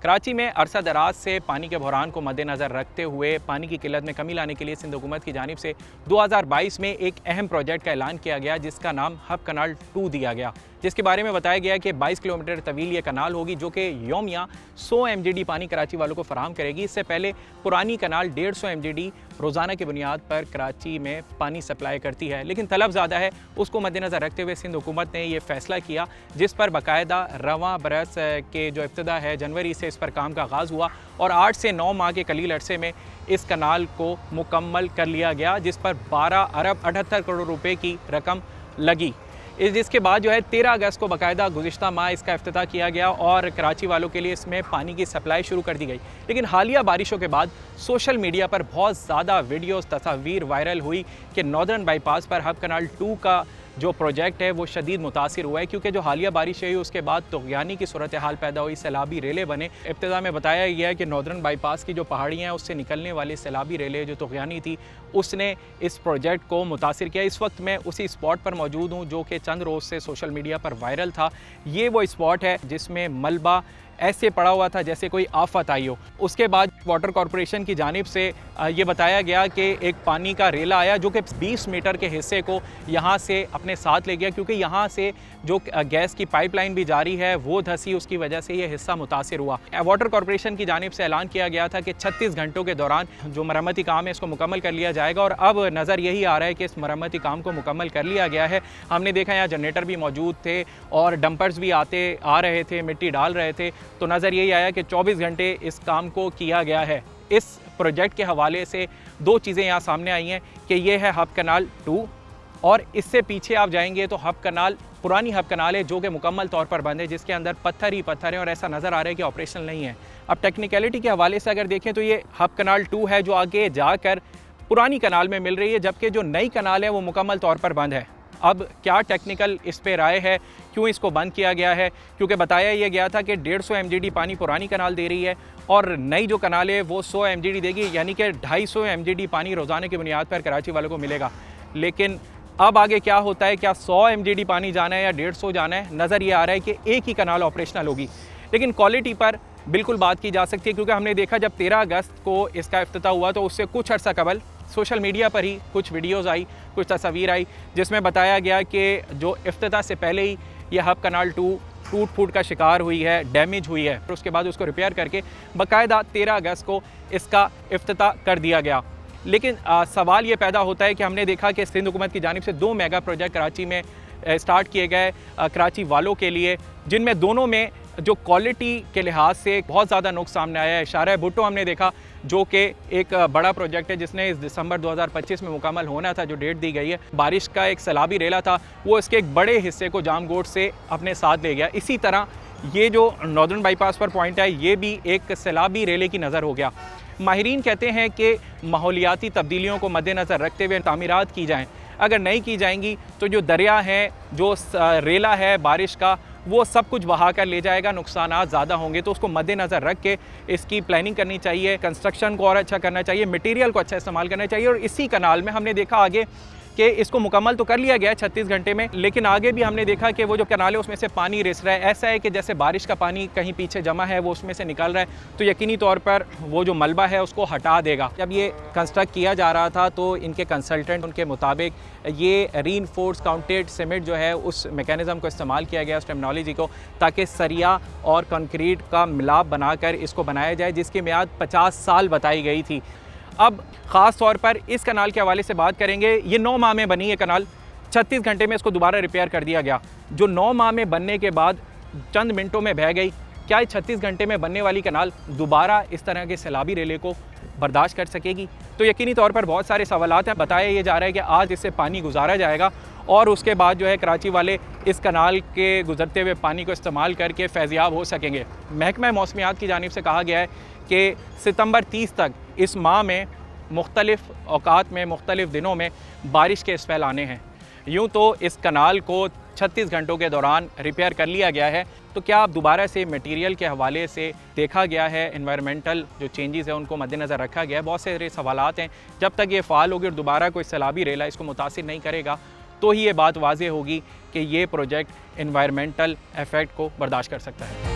कराची में अरसा दराज से पानी के बहरान को मद्देनज़र रखते हुए पानी की किल्लत में कमी लाने के लिए सिंध हुकूमत की जानिब से 2022 में एक अहम प्रोजेक्ट का ऐलान किया गया जिसका नाम हब कनाल 2 दिया गया, जिसके बारे में बताया गया कि 22 किलोमीटर तवील ये कनाल होगी जो कि यौमिया 100 MGD पानी कराची वालों को फराहम करेगी। इससे पहले पुरानी कनाल 150 MGD रोज़ाना की बुनियाद पर कराची में पानी सप्लाई करती है, लेकिन तलब ज़्यादा है। उसको मद्देनज़र रखते हुए सिंध हुकूमत ने यह फ़ैसला किया जिस पर बाकायदा रवां बरस के जो इब्तिदा है जनवरी से इस पर काम का आगाज़ हुआ और 8 से 9 माह के कलील अरसे में इस कनाल को मुकम्मल कर लिया गया, जिस पर 12 अरब 78 करोड़ रुपए की रकम लगी। जिसके बाद जो है 13 अगस्त को बाकायदा गुज़िश्ता माह इसका इफ्तिताह किया गया और कराची वालों के लिए इसमें पानी की सप्लाई शुरू कर दी गई। लेकिन हालिया बारिशों के बाद सोशल मीडिया पर बहुत ज़्यादा वीडियोस तस्वीर वायरल हुई कि नॉर्दर्न बाईपास पर हब कनाल 2 का जो प्रोजेक्ट है वो शदीद मुतासिर हुआ है, क्योंकि जो हालिया बारिश हुई उसके बाद तुग़यानी की सूरत हाल पैदा हुई, सैलाबी रेले बने। इब्तिदा में बताया गया है कि नॉर्दर्न बाईपास की जो पहाड़ियाँ हैं उससे निकलने वाली सैलाबी रेले जो तुग़यानी थी उसने इस प्रोजेक्ट को मुतासिर किया। इस वक्त मैं उसी स्पॉट पर मौजूद हूँ जो कि चंद रोज़ से सोशल मीडिया पर वायरल था। ये वो स्पॉट है जिसमें मलबा ऐसे पड़ा हुआ था जैसे कोई आफत आई हो। उसके बाद वाटर कॉरपोरेशन की जानिब से ये बताया गया कि एक पानी का रेला आया जो कि 20 मीटर के हिस्से को यहाँ से अपने साथ ले गया, क्योंकि यहाँ से जो गैस की पाइपलाइन भी जारी है वो धंसी, उसकी वजह से ये हिस्सा मुतासिर हुआ। वाटर कॉरपोरेशन की जानिब से ऐलान किया गया था कि 36 घंटों के दौरान जो मरम्मती काम है इसको मुकम्मल कर लिया जाएगा और अब नज़र यही आ रहा है कि इस मरम्मती काम को मुकम्मल कर लिया गया है। हमने देखा यहाँ जनरेटर भी मौजूद थे और डंपर्स भी आ रहे थे, मिट्टी डाल रहे थे, तो नज़र यही आया कि 24 घंटे इस काम को किया गया है। इस प्रोजेक्ट के हवाले से दो चीज़ें यहाँ सामने आई हैं कि ये है हब कनाल 2 और इससे पीछे आप जाएंगे तो हब कनाल पुरानी हब कनाल है जो कि मुकम्मल तौर पर बंद है, जिसके अंदर पत्थर ही पत्थर हैं और ऐसा नज़र आ रहा है कि ऑपरेशनल नहीं है। अब टेक्निकलिटी के हवाले से अगर देखें तो ये हब कनाल 2 है जो आगे जाकर पुरानी कनाल में मिल रही है, जबकि जो नई कनाल है वो मुकम्मल तौर पर बंद है। अब क्या टेक्निकल इस पे राय है, क्यों इसको बंद किया गया है? क्योंकि बताया यह गया था कि 150 MGD पानी पुरानी कनाल दे रही है और नई जो कनाल है वो 100 MGD देगी, यानी कि 250 MGD पानी रोज़ाना की बुनियाद पर कराची वालों को मिलेगा। लेकिन अब आगे क्या होता है, क्या 100 MGD पानी जाना है या 150 जाना है? नज़र ये आ रहा है कि एक ही कनाल ऑपरेशनल होगी, लेकिन क्वालिटी पर बिल्कुल बात की जा सकती है, क्योंकि हमने देखा जब 13 अगस्त को इसका इफ्तिताह हुआ तो उससे कुछ अर्सा कबल सोशल मीडिया पर ही कुछ वीडियोज़ आई, कुछ तस्वीर आई जिसमें बताया गया कि जो इफ्तिताह से पहले ही यह हब कनाल 2 टूट फूट का शिकार हुई है, डैमेज हुई है, और उसके बाद उसको रिपेयर करके बाकायदा 13 अगस्त को इसका इफ्तिताह कर दिया गया। लेकिन सवाल ये पैदा होता है कि हमने देखा कि सिंध हुकूमत की जानिब से 2 मेगा प्रोजेक्ट कराची में स्टार्ट किए गए कराची वालों के लिए, जिनमें दोनों में जो क्वालिटी के लिहाज से बहुत ज़्यादा नुक्स सामने आया है। इशारा भुट्टो हमने देखा जो कि एक बड़ा प्रोजेक्ट है जिसने इस दिसंबर 2025 में मुकम्मल होना था, जो डेट दी गई है। बारिश का एक सैलाबी रेला था वो इसके एक बड़े हिस्से को जामगोट से अपने साथ ले गया। इसी तरह ये जो नॉर्दर्न बाईपास पर पॉइंट है ये भी एक सैलाबी रेले की नज़र हो गया। माहिरीन कहते हैं कि माहौलियाती तब्दीलियों को मद्देनज़र रखते हुए तामीरात की जाएँ, अगर नहीं की जाएंगी तो जो दरिया है, जो रेला है बारिश का, वो सब कुछ बहा कर ले जाएगा, नुकसानात ज़्यादा होंगे। तो उसको मद्देनज़र रख के इसकी प्लानिंग करनी चाहिए, कंस्ट्रक्शन को और अच्छा करना चाहिए, मटेरियल को अच्छा इस्तेमाल करना चाहिए। और इसी कनाल में हमने देखा आगे कि इसको मुकम्मल तो कर लिया गया है 36 घंटे में, लेकिन आगे भी हमने देखा कि वो जो कनाल है उसमें से पानी रिस रहा है। ऐसा है कि जैसे बारिश का पानी कहीं पीछे जमा है वो उसमें से निकल रहा है, तो यकीनी तौर पर वो जो मलबा है उसको हटा देगा। जब ये कंस्ट्रक्ट किया जा रहा था तो इनके कंसल्टेंट उनके मुताबिक ये रीइंफोर्स काउंटेड सीमेंट जो है उस मेकैनिज़म को इस्तेमाल किया गया, उस टेक्नोलॉजी को, ताकि सरिया और कंक्रीट का मिलाप बनाकर इसको बनाया जाए, जिसकी मियाद 50 साल बताई गई थी। अब ख़ास तौर पर इस कनाल के हवाले से बात करेंगे। ये 9 माह में बनी है कनाल, 36 घंटे में इसको दोबारा रिपेयर कर दिया गया। जो 9 माह में बनने के बाद चंद मिनटों में बह गई, क्या 36 घंटे में बनने वाली कनाल दोबारा इस तरह के सैलाबी रेले को बर्दाश्त कर सकेगी? तो यकीनी तौर पर बहुत सारे सवालात हैं। बताया ये जा रहा है कि आज इससे पानी गुजारा जाएगा और उसके बाद जो है कराची वाले इस कनाल के गुजरते हुए पानी को इस्तेमाल करके फैज़याब हो सकेंगे। महकमा मौसमियात की जानिब से कहा गया है कि सितंबर 30 तक इस माह में मुख्तलिफ़ औकात में मुख्तलिफ़ दिनों में बारिश के स्पेल आने हैं। यूँ तो इस कनाल को 36 घंटों के दौरान रिपेयर कर लिया गया है, तो क्या अब दोबारा से मटेरियल के हवाले से देखा गया है, एनवायरमेंटल जो चेंजेस हैं उनको मद्देनज़र रखा गया है? बहुत सारे सवालात हैं। जब तक ये फ़ाल होगी और दोबारा कोई सैलाबी रेला इसको मुतासिर नहीं करेगा तो ही ये बात वाज़ेह होगी कि ये प्रोजेक्ट एनवायरमेंटल इफ़ेक्ट को बर्दाश्त कर सकता है।